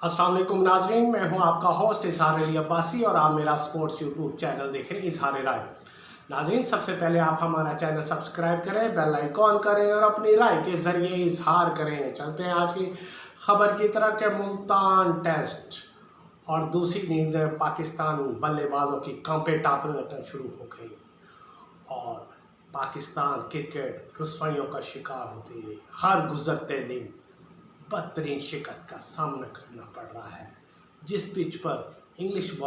अस्सलाम वालेकुम नाज़रीन, मैं हूं आपका होस्ट इजहार अली अब्बासी और आप मेरा स्पोर्ट्स यूट्यूब चैनल देख रहे हैं इजहार राय। नाज़रीन, सबसे पहले आप हमारा चैनल सब्सक्राइब करें, बेल आइकॉन करें और अपनी राय के ज़रिए इजहार करें। चलते हैं आज की खबर की तरफ के मुल्तान टेस्ट और दूसरी इनिंग्स में पाकिस्तान बल्लेबाजों की कांपे टापने शुरू हो गई और पाकिस्तान क्रिकेट रुस्वाइयों का शिकार होती है। हर गुजरते दिन बदतरीन शिकस्त का सामना करना पड़ रहा है। जिस पिच पर इंग्लिश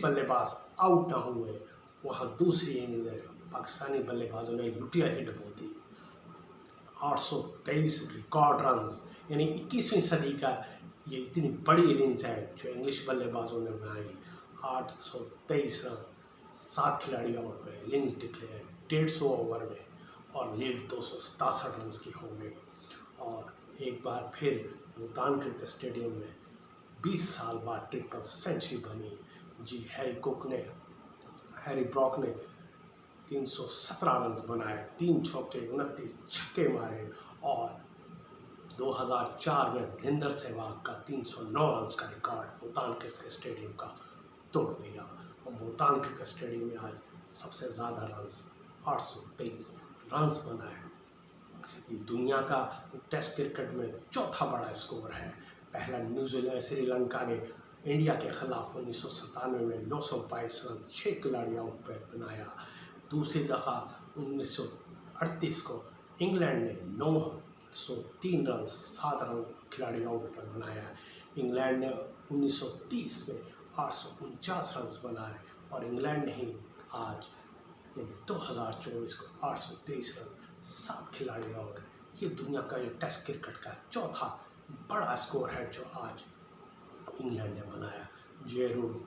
बल्लेबाज आउट ना हुए, वहाँ दूसरी इनिंग में पाकिस्तानी बल्लेबाजों ने लुटिया ही डबो दी। 823 रिकॉर्ड रन्स, यानी 21वीं सदी का ये इतनी बड़ी इनिंग्स है जो इंग्लिश बल्लेबाजों ने बनाई। 823 रन, 7 खिलाड़ी आउट हुए, इनिंग्स डिक्लेयर 150 ओवर में और लीड 267 रन की हो गई। और एक बार फिर मुल्तान क्रिकेट स्टेडियम में 20 साल बाद ट्रिपल सेंचुरी बनी। जी, हैरी ब्रॉक ने 317 रन बनाए, 3 चौके 29 छक्के मारे और 2004 में महेंद्र सहवाग का 309 रन का रिकॉर्ड मुल्तान क्रिकेट स्टेडियम का तोड़ दिया। और मुल्तान क्रिकेट स्टेडियम में आज सबसे ज़्यादा रन 823 रन बनाए। ये दुनिया का टेस्ट क्रिकेट में चौथा बड़ा स्कोर है। पहला न्यूजीलैंड श्रीलंका ने इंडिया के खिलाफ 1997 में 922 रन 6 खिलाड़ी आउट पर बनाया। दूसरी दफ़ा 1938 को इंग्लैंड ने 903 रन 7 रन खिलाड़ी आउट पर बनाया। इंग्लैंड ने 1930 में 849 रन बनाए और इंग्लैंड ने ही आज यानी 2024 को 823 रन 7 खिलाड़ी आउट। ये दुनिया का ये टेस्ट क्रिकेट का चौथा बड़ा स्कोर है जो आज इंग्लैंड ने बनाया। जे रूट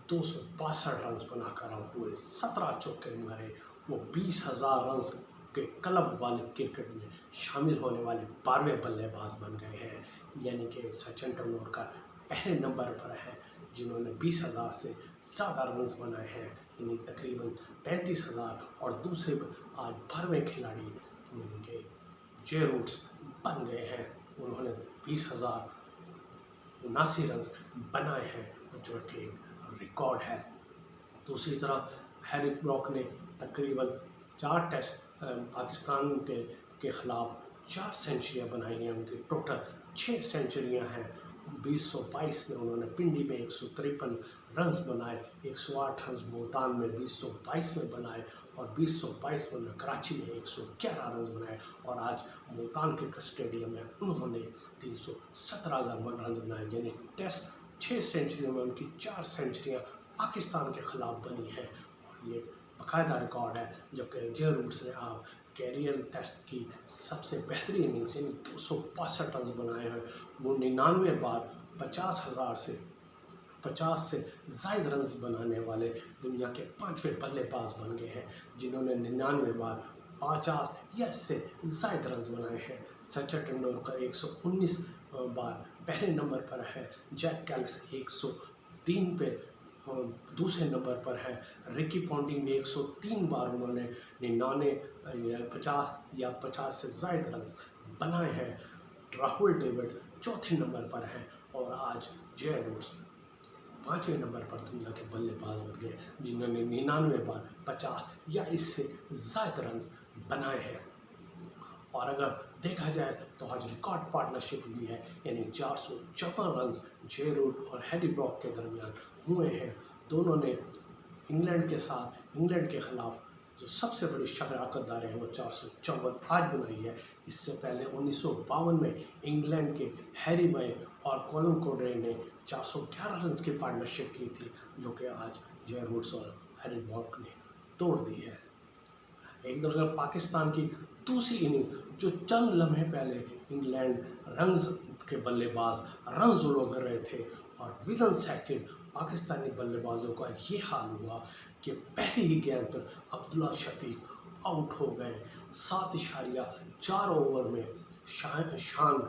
262 रन बनाकर आउट हुए, 17 चौके मारे। वो 20,000 रन के क्लब वाले क्रिकेट में शामिल होने वाले 12वें बल्लेबाज बन गए हैं। यानी कि सचिन तेंदुलकर पहले नंबर पर है जिन्होंने 20,000 से ज़्यादा रन बनाए हैं, यानी तकरीबन 35,000। और दूसरे आज 12वें खिलाड़ी यानी कि जे रूट्स बन गए हैं, उन्होंने 20,079 रन बनाए हैं जो कि एक रिकॉर्ड है। दूसरी तरफ हैरी ब्रॉक ने तकरीबन 4 टेस्ट पाकिस्तान के ख़िलाफ़ 4 सेंचुरियाँ बनाई हैं। उनकी टोटल 6 सेंचुरियाँ हैं। 2022 में उन्होंने पिंडी में 153 रन बनाए, 108 रन मुल्तान में 2022 में बनाए और 2022 में कराची में 111 रन बनाए। और आज मुल्तान क्रिकेट स्टेडियम में उन्होंने 317 रन बनाए, यानी टेस्ट 6 सेंचुरियों में उनकी 4 सेंचुरियाँ पाकिस्तान के ख़िलाफ़ बनी हैं। और ये बाकायदा रिकॉर्ड है। जबकि जे रूट्स ने आप कैरियर टेस्ट की सबसे बेहतरीन इनिंग्स यानी 262 रन बनाए हैं। वो 99 बार 50 से ज़ायद रन बनाने वाले दुनिया के 5वें बल्लेबाज बन गए हैं जिन्होंने 99 बार 50 या इससे ज़ायद रन बनाए हैं। सचिन तेंदुलकर 119 बार पहले नंबर पर है। जैक कैलिस 103 पे दूसरे नंबर पर है। रिकी पॉन्टिंग में 103 बार उन्होंने 99 या 50 से ज़ायद रन बनाए हैं। राहुल डेविड चौथे नंबर पर है और आज जे रूट्स 5वें नंबर पर दुनिया के बल्लेबाज बन गए जिन्होंने 99 बार 50 या इससे ज़ायद रन बनाए हैं। और अगर देखा जाए तो आज रिकॉर्ड पार्टनरशिप हुई है, यानी 454 रन जे रूट और हैरी ब्रॉक के दरमियान हुए हैं। दोनों ने इंग्लैंड के ख़िलाफ़ जो सबसे बड़ी शराकत दार है वो 454 आज बनाई है। इससे पहले 1952 में इंग्लैंड के हैरी मय और कॉलिन कोड्रे ने 411 रन की पार्टनरशिप की थी जो कि आज जे रूट्स और हैरी ब्रॉक ने तोड़ दी है। एक तरफ पाकिस्तान की दूसरी इनिंग जो चंद लम्हे पहले इंग्लैंड रन्स के बल्लेबाज रन्स उड़ा रहे थे और विदिन सेकंड पाकिस्तानी बल्लेबाजों का ये हाल हुआ कि पहली ही गेंद पर अब्दुल्ला शफीक आउट हो गए। 7.4 ओवर में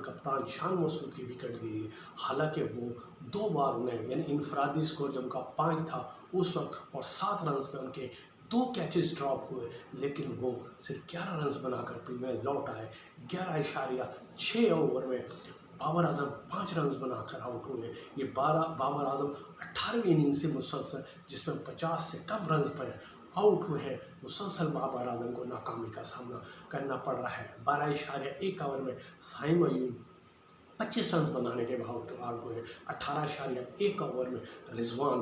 कप्तान शान मसूद की विकेट गिरी। हालांकि वो 2 बार उन्हें यानी इनफरादी स्कोर जब उनका 5 था उस वक्त और 7 रन पे उनके 2 कैचेस ड्रॉप हुए, लेकिन वो सिर्फ 11 रन बनाकर प्रीमियर लौट आए। 11.6 ओवर में बाबर आजम 5 रन बनाकर आउट हुए। ये बाबर आजम 18वीं इनिंग से मुसलसल, जिसमें 50 से कम रन पर आउट हुए हैं, मुसलसल बाबर आजम को नाकामी का सामना करना पड़ रहा है। 12.1 ओवर में साइम अयूब 25 रन बनाने के बाद आउट हुए। 18.1 ओवर में रिजवान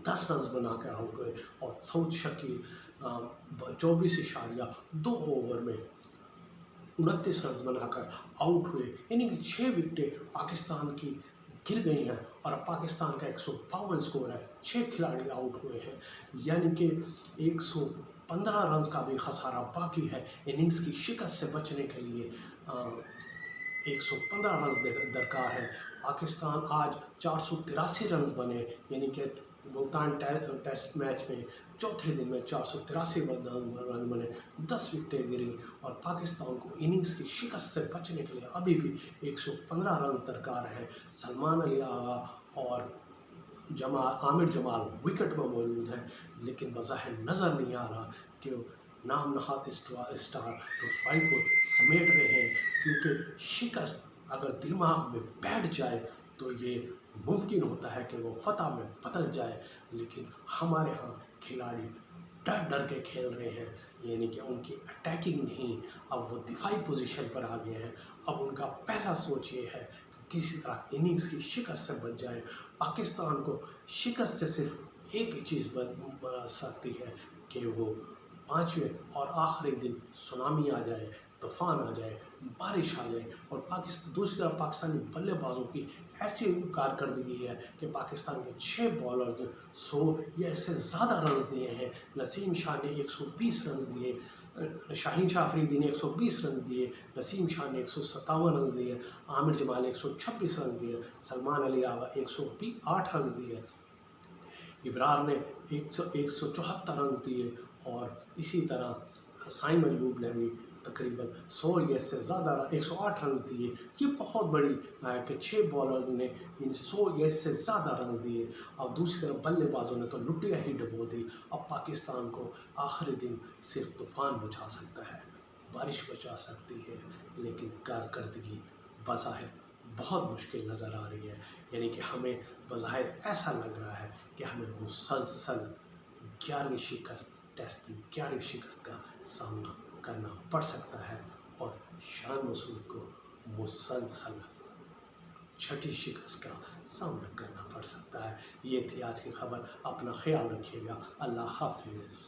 10 रन बनाकर आउट हुए और सऊद शकीर 24.2 ओवर में 29 रन बनाकर आउट हुए। यानी कि 6 विकेटें पाकिस्तान की गिर गई हैं और अब पाकिस्तान का 152 स्कोर है। 6 खिलाड़ी आउट हुए हैं, यानी कि 115 रन का भी खसारा बाकी है। इनिंग्स की शिकस्त से बचने के लिए 115 रन दरकार है। पाकिस्तान आज 483 रन बने, यानी कि मुल्तान टेस्ट मैच में चौथे दिन में 483 रन बने, 10 विकेटें गिरी और पाकिस्तान को इनिंग्स की शिकस्त से बचने के लिए अभी भी 115 रन दरकार है। सलमान अली आगा और आमिर जमाल विकेट पर मौजूद हैं, लेकिन बज़ाहिर नज़र नहीं आ रहा कि नाम नहाद स्टार ट्रॉफी को समेट रहे हैं, क्योंकि शिकस्त अगर दिमाग में बैठ जाए तो ये मुमकिन होता है कि वो फतह में बदल जाए। लेकिन हमारे यहाँ खिलाड़ी डर डर के खेल रहे हैं, यानी कि उनकी अटैकिंग नहीं, अब वो दिफाई पोजीशन पर आ गए हैं। अब उनका पहला सोच ये है कि किसी तरह इनिंग्स की शिकस्त से बच जाए। पाकिस्तान को शिकस्त से सिर्फ एक ही चीज़ बच सकती है कि वो 5वें और आखिरी दिन सुनामी आ जाए, तूफ़ान आ जाए, बारिश आ जाए और दूसरी तरफ पाकिस्तानी बल्लेबाजों की ऐसी कारकर्दगी है कि पाकिस्तान के 6 बॉलर्स ने 100 या इससे ज़्यादा रन दिए हैं। नसीम शाह ने 120 रन दिए, शाहीन शाह अफरीदी ने 120 रन दिए, नसीम शाह ने 157 रन दिए, आमिर जमाल ने 126 रन दिए, सलमान अली आगा 108 रन दिए, इब्रार ने 174 रन दिए और इसी तरह साइम अयूब ने भी तकरीबन 100 या इससे ज़्यादा 108 रन दिए। ये बहुत बड़ी है कि 6 बॉलर्स ने 100 या इससे ज़्यादा रन दिए और दूसरी तरफ बल्लेबाजों ने तो लुटिया ही डुबो दी। अब पाकिस्तान को आखिरी दिन सिर्फ तूफ़ान बचा सकता है, बारिश बचा सकती है, लेकिन कारकर्दगी बज़ाहिर बहुत मुश्किल नज़र आ रही है। यानी कि हमें बज़ाहिर ऐसा लग रहा है कि हमें मुसलसल 11वीं शिकस्त, टेस्ट की 11वीं शिकस्त का सामना करना पड़ सकता है और शान मसूद को मुसलसल 6ठी शिकस्त का सामना करना पड़ सकता है। ये थी आज की खबर। अपना ख्याल रखिएगा। अल्लाह हाफिज़।